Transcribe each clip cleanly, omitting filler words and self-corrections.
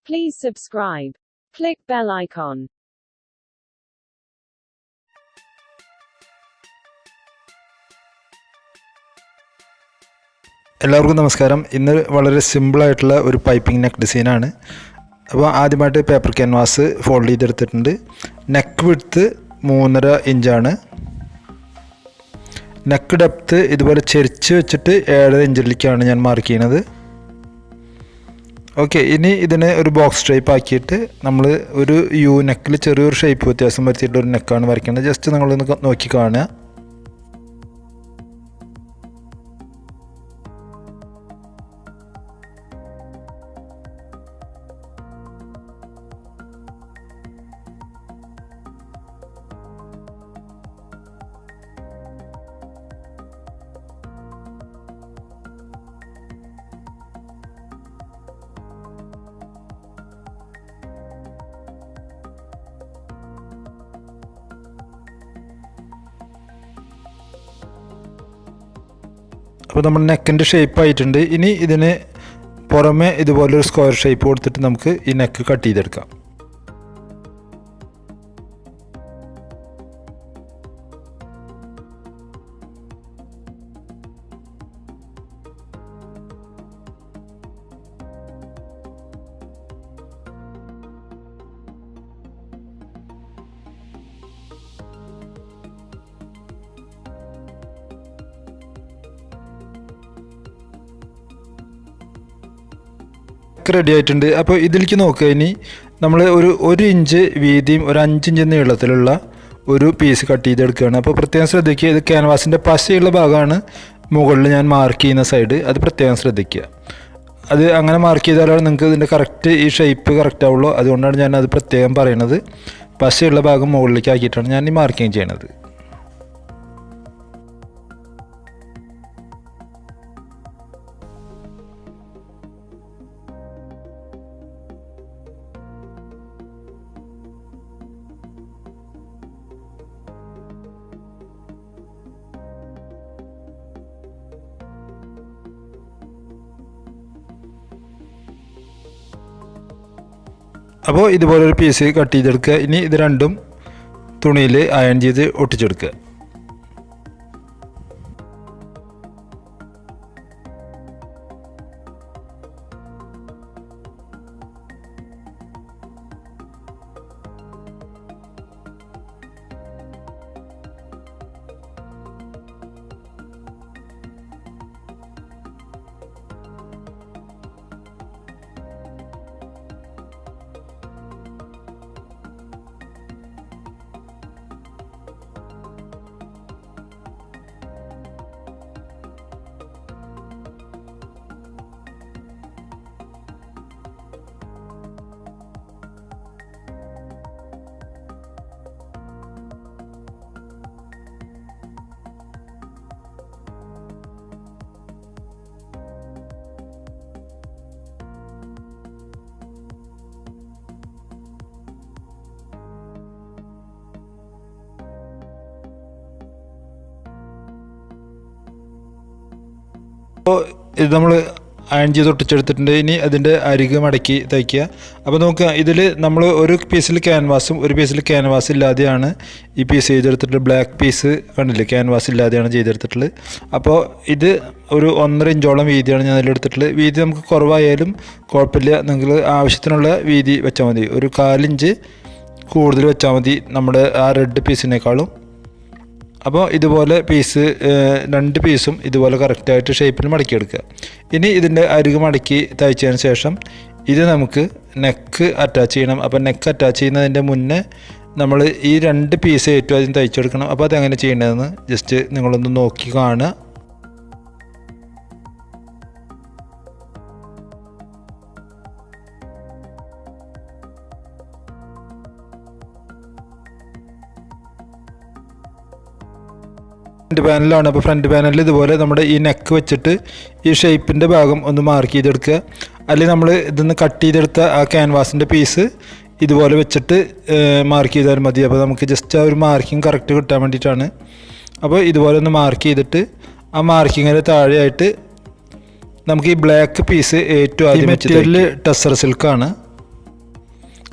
Please subscribe. Click bell icon. എല്ലാവർക്കും നമസ്കാരം. ഇന്ന് വളരെ സിമ്പിളായിട്ടുള്ള ഒരു പൈപ്പിംഗ് നെക്ക് ഡിസൈനാണ്. അപ്പോൾ ആദ്യമായിട്ട് പേപ്പർ ക്യാൻവാസ് ഫോൾഡ് ചെയ്തെടുത്തിട്ടുണ്ട്. നെക്ക് വിഡ്ത്ത് 3.5 ഇഞ്ചാണ്. നെക്ക് ഡെപ്ത്ത് ഇതുപോലെ ചെരിച്ച് വെച്ചിട്ട് 7.5 ഇഞ്ചിലേക്കാണ് ഞാൻ മാർക്ക് ചെയ്യുന്നത്. ഓക്കെ, ഇനി ഇതിനെ ഒരു ബോക്സ് ഷേപ്പ് ആക്കിയിട്ട് നമ്മൾ ഒരു യു നെക്കിൽ ചെറിയൊരു ഷേപ്പ് വ്യത്യാസം വരുത്തിയിട്ടുള്ള ഒരു നെക്കാണ് വരയ്ക്കേണ്ടത്. ജസ്റ്റ് നിങ്ങളൊന്ന് നോക്കി കാണുക. അപ്പോൾ നമ്മൾ നെക്കിൻ്റെ ഷേപ്പ് ആയിട്ടുണ്ട്. ഇനി ഇതിന് പുറമെ ഇതുപോലൊരു സ്ക്വയർ ഷേപ്പ് കൊടുത്തിട്ട് നമുക്ക് ഈ നെക്ക് കട്ട് ചെയ്തെടുക്കാം. റെഡി ആയിട്ടുണ്ട്. അപ്പോൾ ഇതിലേക്ക് നോക്കുക. ഇനി നമ്മൾ ഒരു ഇഞ്ച് വീതിയും ഒരു 5 ഇഞ്ച് നീളത്തിലുള്ള ഒരു പീസ് കട്ട് ചെയ്തെടുക്കുകയാണ്. അപ്പോൾ പ്രത്യേകം ശ്രദ്ധിക്കുക, ഇത് ക്യാൻവാസിൻ്റെ പശയുള്ള ഭാഗമാണ് മുകളിൽ ഞാൻ മാർക്ക് ചെയ്യുന്ന സൈഡ്. അത് പ്രത്യേകം ശ്രദ്ധിക്കുക. അത് അങ്ങനെ മാർക്ക് ചെയ്താലാണ് നിങ്ങൾക്ക് ഇതിൻ്റെ കറക്റ്റ് ഈ ഷേപ്പ് കറക്റ്റ് ആവുള്ളൂ. അതുകൊണ്ടാണ് ഞാൻ അത് പ്രത്യേകം പറയുന്നത്. പശയുള്ള ഭാഗം മുകളിലേക്ക് ആക്കിയിട്ടാണ് ഞാൻ ഈ മാർക്കിങ് ചെയ്യണത്. അപ്പോൾ ഇതുപോലൊരു പീസ് കട്ട് ചെയ്തെടുക്കുക. ഇനി ഇത് രണ്ടും തുണിയിൽ അയൺ ചെയ്ത് ഒട്ടിച്ചെടുക്കുക. അപ്പോൾ ഇത് നമ്മൾ അയൺ ചെയ്ത് ഒട്ടിച്ചെടുത്തിട്ടുണ്ട്. ഇനി അതിൻ്റെ അരികെ മടക്കി തയ്ക്കുക. അപ്പോൾ നോക്കുക, ഇതിൽ നമ്മൾ ഒരു പീസിൽ ക്യാൻവാസും ഒരു പീസിൽ ക്യാൻവാസ് ഇല്ലാതെയാണ് ഈ പീസ് ചെയ്തെടുത്തിട്ടുള്ളത്. ബ്ലാക്ക് പീസ് കണ്ടില്ലേ, ക്യാൻവാസ് ഇല്ലാതെയാണ് ചെയ്തെടുത്തിട്ടുള്ളത്. അപ്പോൾ ഇത് ഒരു 1.5 ഇഞ്ചോളം വീതിയാണ് ഞാൻ അതിലെടുത്തിട്ടുള്ളത്. വീതി നമുക്ക് കുറവായാലും കുഴപ്പമില്ല, നിങ്ങൾ ആവശ്യത്തിനുള്ള വീതി വെച്ചാൽ മതി. ഒരു 1/4 ഇഞ്ച് കൂടുതൽ വെച്ചാൽ മതി നമ്മുടെ ആ റെഡ് പീസിനേക്കാളും. അപ്പോൾ ഇതുപോലെ പീസ് 2 പീസും ഇതുപോലെ കറക്റ്റായിട്ട് ഷേപ്പിൽ മടക്കിയെടുക്കുക. ഇനി ഇതിൻ്റെ അരികു മടക്കി തയ്ച്ചതിന് ശേഷം ഇത് നമുക്ക് നെക്ക് അറ്റാച്ച് ചെയ്യണം. അപ്പോൾ നെക്ക് അറ്റാച്ച് ചെയ്യുന്നതിൻ്റെ മുന്നേ നമ്മൾ ഈ 2 പീസ് ഏറ്റവും ആദ്യം തയ്ച്ചെടുക്കണം. അപ്പോൾ അതെങ്ങനെ ചെയ്യേണ്ടതെന്ന് ജസ്റ്റ് നിങ്ങളൊന്ന് നോക്കി കാണുക. ഫ്രണ്ട് പാനലാണ്. അപ്പോൾ ഫ്രണ്ട് പാനലിൽ ഇതുപോലെ നമ്മുടെ ഈ നെക്ക് വെച്ചിട്ട് ഈ ഷേപ്പിൻ്റെ ഭാഗം ഒന്ന് മാർക്ക് ചെയ്തെടുക്കുക. അല്ലെങ്കിൽ നമ്മൾ ഇതൊന്ന് കട്ട് ചെയ്തെടുത്ത ആ ക്യാൻവാസിൻ്റെ പീസ് ഇതുപോലെ വെച്ചിട്ട് മാർക്ക് ചെയ്താൽ മതി. അപ്പോൾ നമുക്ക് ജസ്റ്റ് ആ ഒരു മാർക്കിംഗ് കറക്റ്റ് കിട്ടാൻ വേണ്ടിയിട്ടാണ്. അപ്പോൾ ഇതുപോലെ ഒന്ന് മാർക്ക് ചെയ്തിട്ട് ആ മാർക്കിങ്ങിന് താഴെയായിട്ട് നമുക്ക് ഈ ബ്ലാക്ക് പീസ് ഏറ്റവും ആദ്യം മെറ്റീരിയൽ ടെസർ സിൽക്കാണ്.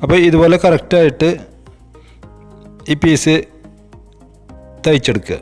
അപ്പോൾ ഇതുപോലെ കറക്റ്റായിട്ട് ഈ പീസ് തയ്ച്ചെടുക്കുക.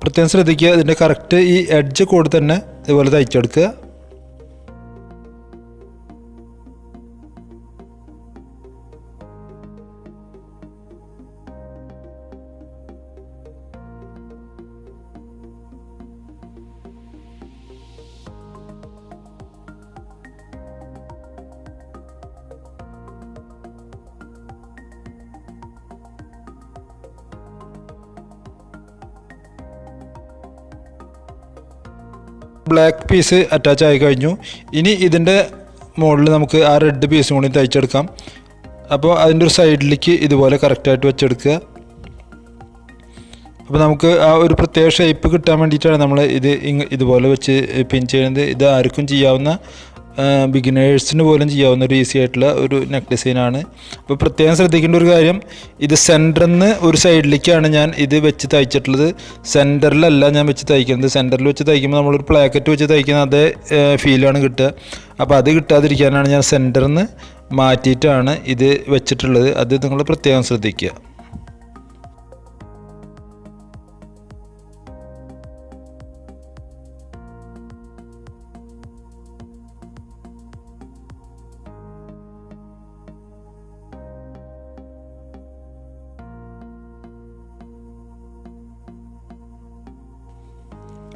പ്രത്യേകം ശ്രദ്ധിക്കുക, ഇതിൻ്റെ കറക്റ്റ് ഈ എഡ്ജ് കൂടെ തന്നെ ഇതുപോലെ തയ്ച്ചെടുക്കുക. ബ്ലാക്ക് പീസ് അറ്റാച്ച് ആയി കഴിഞ്ഞു. ഇനി ഇതിൻ്റെ മുകളിൽ നമുക്ക് ആ റെഡ് പീസും കൂടി തയ്ച്ചെടുക്കാം. അപ്പോൾ അതിൻ്റെ ഒരു സൈഡിലേക്ക് ഇതുപോലെ കറക്റ്റായിട്ട് വെച്ചെടുക്കുക. അപ്പോൾ നമുക്ക് ആ ഒരു പ്രത്യേക ഷേപ്പ് കിട്ടാൻ വേണ്ടിയിട്ടാണ് നമ്മൾ ഇതുപോലെ വെച്ച് പിൻ ചെയ്യുന്നത്. ഇത് ആർക്കും ചെയ്യാവുന്ന, ബിഗിനേഴ്സിന് പോലും ചെയ്യാവുന്ന ഒരു ഈസി ആയിട്ടുള്ള ഒരു നെക്ക് ഡിസൈനാണ്. അപ്പോൾ പ്രത്യേകം ശ്രദ്ധിക്കേണ്ട ഒരു കാര്യം, ഇത് സെൻറ്ററിൽ നിന്ന് ഒരു സൈഡിലേക്കാണ് ഞാൻ ഇത് വെച്ച് തയ്ച്ചിട്ടുള്ളത്. സെൻറ്ററിലല്ല ഞാൻ വെച്ച് തയ്ക്കുന്നത്. സെൻറ്ററിൽ വെച്ച് തയ്ക്കുമ്പോൾ നമ്മളൊരു പ്ലാക്കറ്റ് വെച്ച് തയ്ക്കുന്ന അതേ ഫീലാണ് കിട്ടുക. അപ്പോൾ അത് കിട്ടാതിരിക്കാനാണ് ഞാൻ സെൻറ്ററിൽ നിന്ന് മാറ്റിയിട്ടാണ് ഇത് വെച്ചിട്ടുള്ളത്. അത് നിങ്ങൾ പ്രത്യേകം ശ്രദ്ധിക്കുക.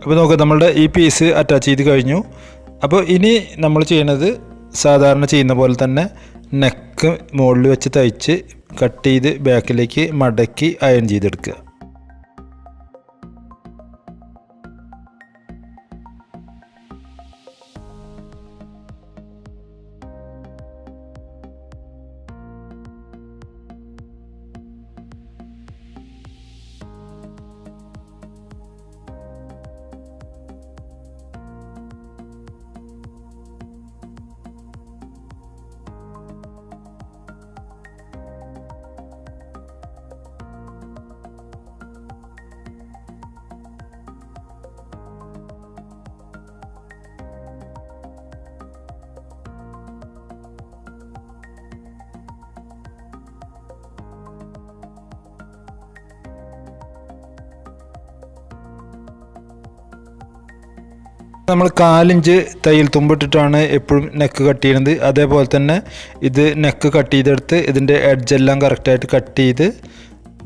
അപ്പോൾ നോക്കുക, നമ്മളുടെ ഈ പീസ് അറ്റാച്ച് ചെയ്ത് കഴിഞ്ഞു. അപ്പോൾ ഇനി നമ്മൾ ചെയ്യുന്നത് സാധാരണ ചെയ്യുന്ന പോലെ തന്നെ നെക്ക് മുകളിൽ വെച്ച് തയ്ച്ച് കട്ട് ചെയ്ത് ബാക്കിലേക്ക് മടക്കി അയൺ ചെയ്തെടുക്കുക. നമ്മൾ 4 ഇഞ്ച് തയ്യൽ തുമ്പിട്ടിട്ടാണ് എപ്പോഴും നെക്ക് കട്ട് ചെയ്യുന്നത്. അതേപോലെ തന്നെ ഇത് നെക്ക് കട്ട് ചെയ്തെടുത്ത് ഇതിൻ്റെ എഡ്ജെല്ലാം കറക്റ്റായിട്ട് കട്ട് ചെയ്ത്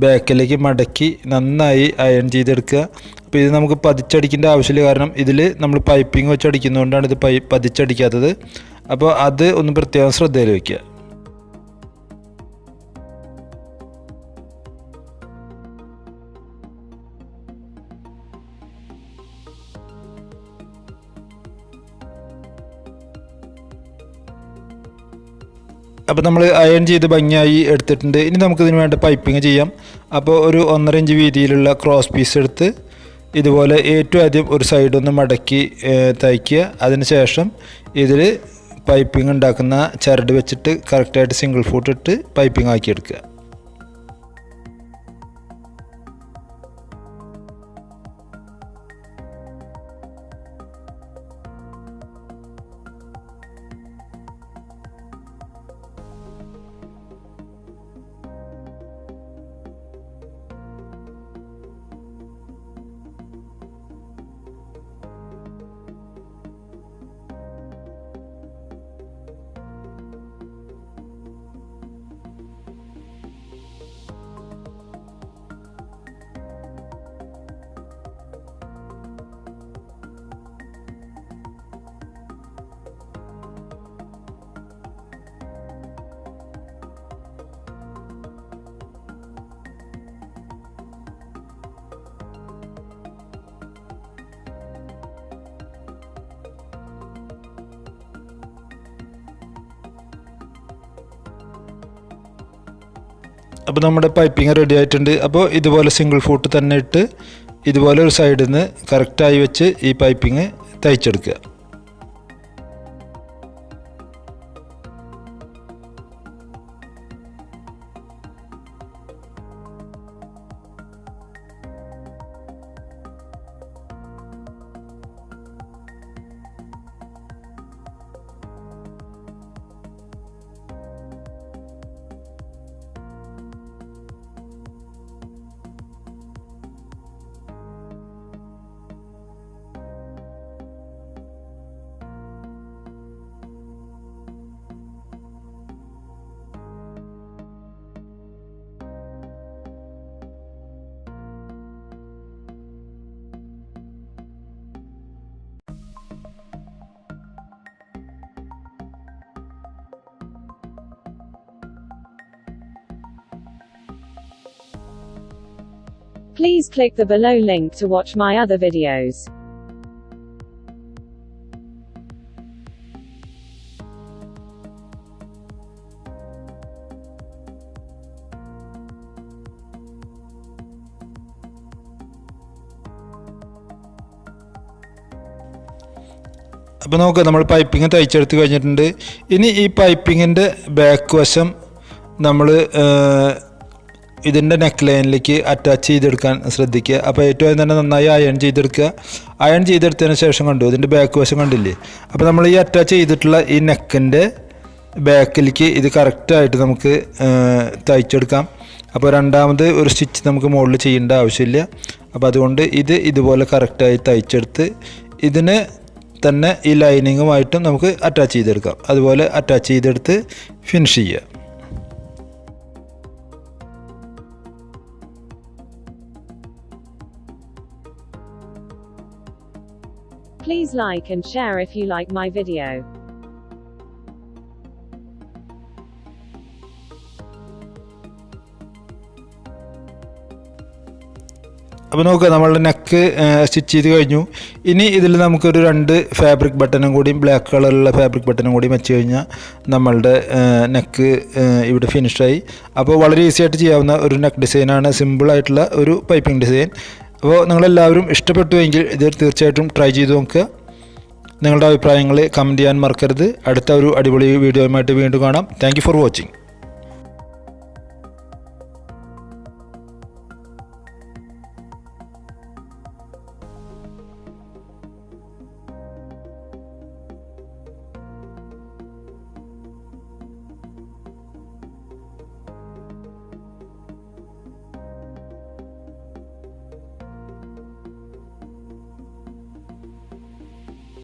ബാക്കിലേക്ക് മടക്കി നന്നായി അയൺ ചെയ്തെടുക്കുക. അപ്പോൾ ഇത് നമുക്ക് പതിച്ചടിക്കേണ്ട ആവശ്യമില്ല, കാരണം ഇതിൽ നമ്മൾ പൈപ്പിംഗ് വെച്ച് അടിക്കുന്നതുകൊണ്ടാണ് ഇത് പതിച്ചടിക്കാത്തത്. അപ്പോൾ അത് ഒന്ന് പ്രത്യേകം ശ്രദ്ധയിൽ വയ്ക്കുക. അപ്പോൾ നമ്മൾ അയൺ ചെയ്ത് ഭംഗിയായി എടുത്തിട്ടുണ്ട്. ഇനി നമുക്കിതിന് വേണ്ട പൈപ്പിംഗ് ചെയ്യാം. അപ്പോൾ ഒരു 1.5 ഇഞ്ച് വീതിയിലുള്ള ക്രോസ് പീസ് എടുത്ത് ഇതുപോലെ ഏറ്റവും ആദ്യം ഒരു സൈഡൊന്ന് മടക്കി തയ്ക്കുക. അതിന് ശേഷം ഇതിൽ പൈപ്പിംഗ് ഉണ്ടാക്കുന്ന ചരട് വെച്ചിട്ട് കറക്റ്റായിട്ട് സിംഗിൾ ഫൂട്ട് ഇട്ട് പൈപ്പിംഗ് ആക്കിയെടുക്കുക. അപ്പോൾ നമ്മുടെ പൈപ്പിംഗ് റെഡി ആയിട്ടുണ്ട്. അപ്പോൾ ഇതുപോലെ സിംഗിൾ ഫൂട്ട് തന്നെ ഇട്ട് ഇതുപോലെ ഒരു സൈഡിൽ നിന്ന് കറക്റ്റായി വെച്ച് ഈ piping തയ്ച്ചെടുക്കുക. Please click the below link to watch my other videos. അപ്പോൾ നോക്കുക, നമ്മൾ പൈപ്പിംഗ് തയ്ച്ചെടുത്ത് കഴിഞ്ഞിട്ടുണ്ട്. ഇനി ഈ പൈപ്പിങ്ങിൻ്റെ ബാക്ക് വശം നമ്മൾ ഇതിൻ്റെ നെക്ക് ലൈനിലേക്ക് അറ്റാച്ച് ചെയ്തെടുക്കാൻ ശ്രദ്ധിക്കുക. അപ്പോൾ ഏറ്റവും തന്നെ നന്നായി അയൺ ചെയ്തെടുക്കുക. അയൺ ചെയ്തെടുത്തതിന് ശേഷം കണ്ടു ഇതിൻ്റെ ബാക്ക് വശം കണ്ടില്ലേ. അപ്പോൾ നമ്മൾ ഈ അറ്റാച്ച് ചെയ്തിട്ടുള്ള ഈ നെക്കിൻ്റെ ബാക്കിലേക്ക് ഇത് കറക്റ്റായിട്ട് നമുക്ക് തയ്ച്ചെടുക്കാം. അപ്പോൾ രണ്ടാമത് ഒരു സ്റ്റിച്ച് നമുക്ക് മുകളിൽ ചെയ്യേണ്ട ആവശ്യമില്ല. അപ്പോൾ അതുകൊണ്ട് ഇത് ഇതുപോലെ കറക്റ്റായി തയ്ച്ചെടുത്ത് ഇതിന് തന്നെ ഈ ലൈനിങ്ങുമായിട്ടും നമുക്ക് അറ്റാച്ച് ചെയ്തെടുക്കാം. അതുപോലെ അറ്റാച്ച് ചെയ്തെടുത്ത് ഫിനിഷ് ചെയ്യുക. Please like and share if you like my video. അപ്പോൾ നോക്കുക, നമ്മളുടെ നെക്ക് സ്റ്റിച്ച് ചെയ്ത് കഴിഞ്ഞു. ഇനി ഇതിൽ നമുക്കൊരു 2 ഫാബ്രിക് ബട്ടണും കൂടിയും ബ്ലാക്ക് കളറുള്ള ഫാബ്രിക് ബട്ടണും കൂടിയും വെച്ച് കഴിഞ്ഞാൽ നമ്മളുടെ നെക്ക് ഇവിടെ ഫിനിഷായി. അപ്പോൾ വളരെ ഈസി ആയിട്ട് ചെയ്യാവുന്ന ഒരു നെക്ക് ഡിസൈനാണ്, സിമ്പിളായിട്ടുള്ള ഒരു പൈപ്പിംഗ് ഡിസൈൻ. അപ്പോൾ നിങ്ങളെല്ലാവരും ഇഷ്ടപ്പെട്ടുവെങ്കിൽ ഇത് തീർച്ചയായിട്ടും ട്രൈ ചെയ്ത് നോക്കുക. നിങ്ങളുടെ അഭിപ്രായങ്ങൾ കമൻറ്റ് ചെയ്യാൻ മറക്കരുത്. അടുത്ത ഒരു അടിപൊളി വീഡിയോയുമായിട്ട് വീണ്ടും കാണാം. Thank you for watching.